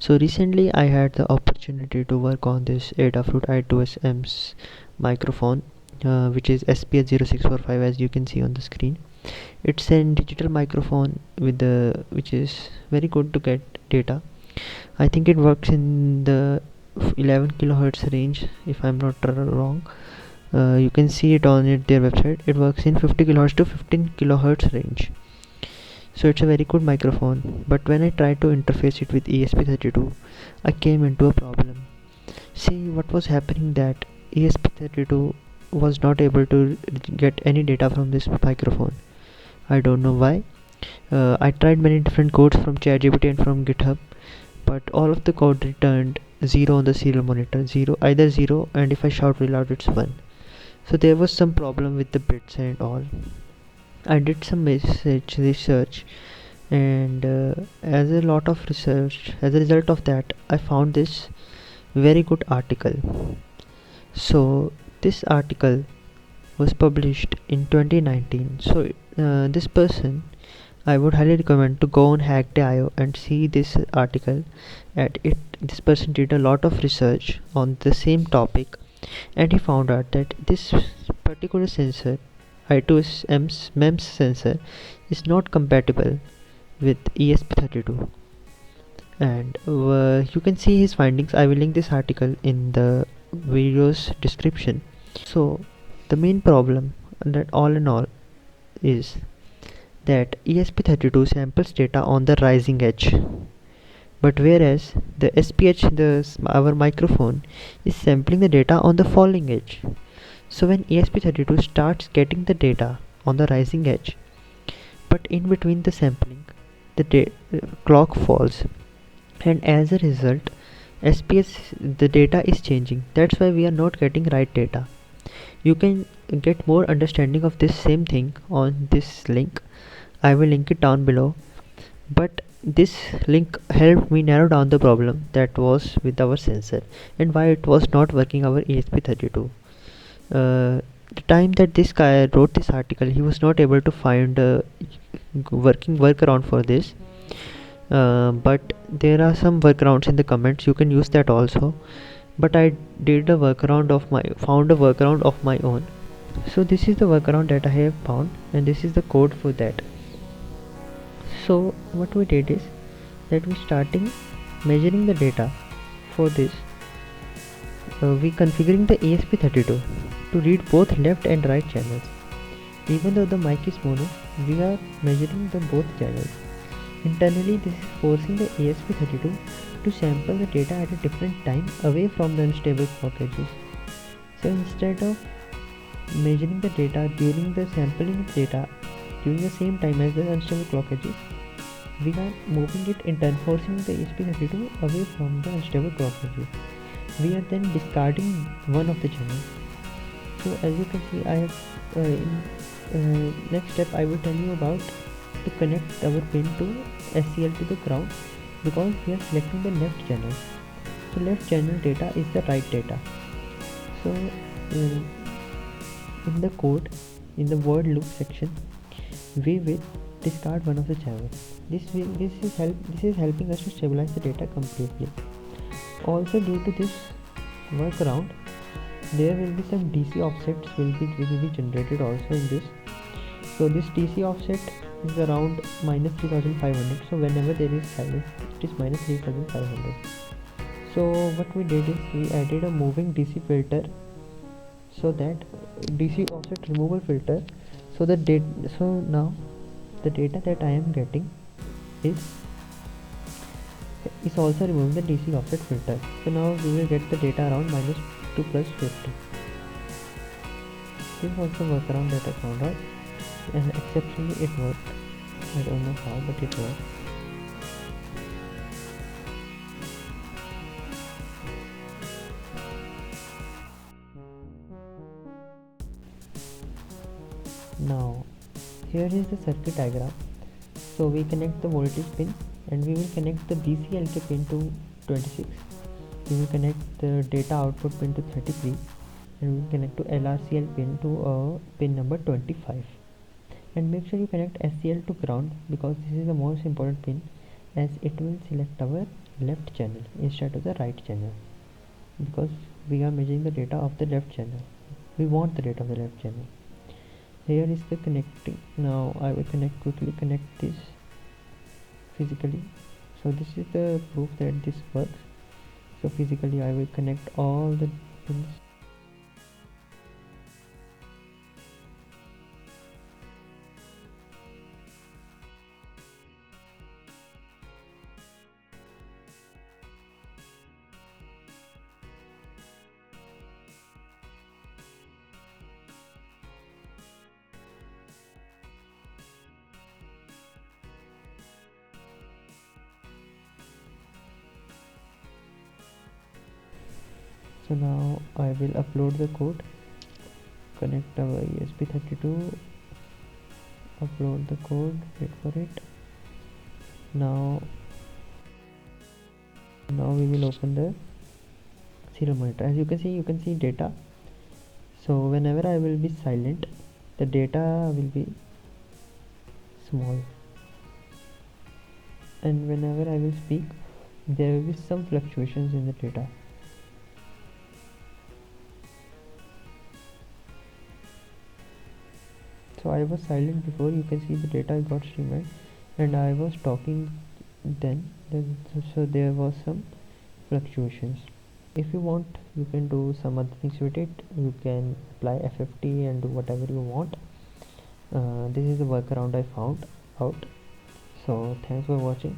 So recently I had the opportunity to work on this Adafruit I2S EMS microphone, which is SPH0645, as you can see on the screen. It's a digital microphone with the which is very good to get data. I think it works in the 11 kilohertz range, if I'm not wrong. You can see it on their website. It works in 50 kilohertz to 15 kilohertz range. So it's a very good microphone. But when I tried to interface it with ESP32, I came into a problem. See, what was happening that ESP32 was not able to get any data from this microphone. I don't know why. I tried many different codes from ChatGPT and from GitHub, but all of the code returned 0 on the serial monitor. 0, either 0, and if I shout real loud it's 1. So there was some problem with the bits and all. I did some research, and as a result of that, I found this very good article. So this article was published in 2019. So this person, I would highly recommend to go on hack.io and see this article. At it, this person did a lot of research on the same topic, and he found out that this particular sensor, I2S MEMS sensor, is not compatible with ESP32. And you can see his findings. I will link this article in the video's description. So the main problem, that all in all, is that ESP32 samples data on the rising edge, but whereas the our microphone, is sampling the data on the falling edge. So when ESP32 starts getting the data on the rising edge, but in between the sampling, the clock falls, and as a result, the data is changing. That's why we are not getting right data. You can get more understanding of this same thing on this link. I will link it down below. But this link helped me narrow down the problem that was with our sensor and why it was not working our ESP32. The time that this guy wrote this article, he was not able to find a working workaround for this. But there are some workarounds in the comments. You can use that also. But I found a workaround of my own. So this is the workaround that I have found, and this is the code for that. So what we did is that we starting measuring the data. For this, we configuring the ESP32 to read both left and right channels. Even though the mic is mono, we are measuring the both channels. Internally, this is forcing the ESP32 to sample the data at a different time away from the unstable clock edges. So instead of measuring the data during the sampling of data during the same time as the unstable clock edges, we are moving it in turn, forcing the ESP32 away from the unstable clock edges. We are then discarding one of the channels. So as you can see, I have next step I will tell you about to connect our pin to SCL to the ground, because we are selecting the left channel. So left channel data is the right data. So in the code, in the word loop section, we will discard one of the channels. This is helping us to stabilize the data completely. Also, due to this workaround, there will be some DC offsets will be generated also in this. So this DC offset is around minus 3500. So whenever there is silence, it is minus 3500. So what we did is we added a moving DC filter, so that DC offset removal filter, so now the data that I am getting is also removing the DC offset filter. So now we will get the data around minus 2 plus 50. This was the workaround that I found out, and exceptionally it worked. I don't know how, but it worked. Now here is the circuit diagram. So we connect the voltage pin, and we will connect the BCLK pin to 26. We will connect the data output pin to 33, and we will connect to LRCL pin to pin number 25. And make sure you connect SCL to ground, because this is the most important pin, as it will select our left channel instead of the right channel, because we are measuring the data of the left channel. We want the data of the left channel. Here is the connecting. Now I will quickly connect this physically. So this is the proof that this works. So physically I will connect all the pins. So now I will upload the code, connect our ESP32, upload the code, wait for it. Now we will open the serial monitor. As you can see data. So whenever I will be silent, the data will be small, and whenever I will speak, there will be some fluctuations in the data. So I was silent before, you can see the data got streamed, and I was talking then so there was some fluctuations. If you want, you can do some other things with it. You can apply FFT and do whatever you want. This is the workaround I found out. So thanks for watching.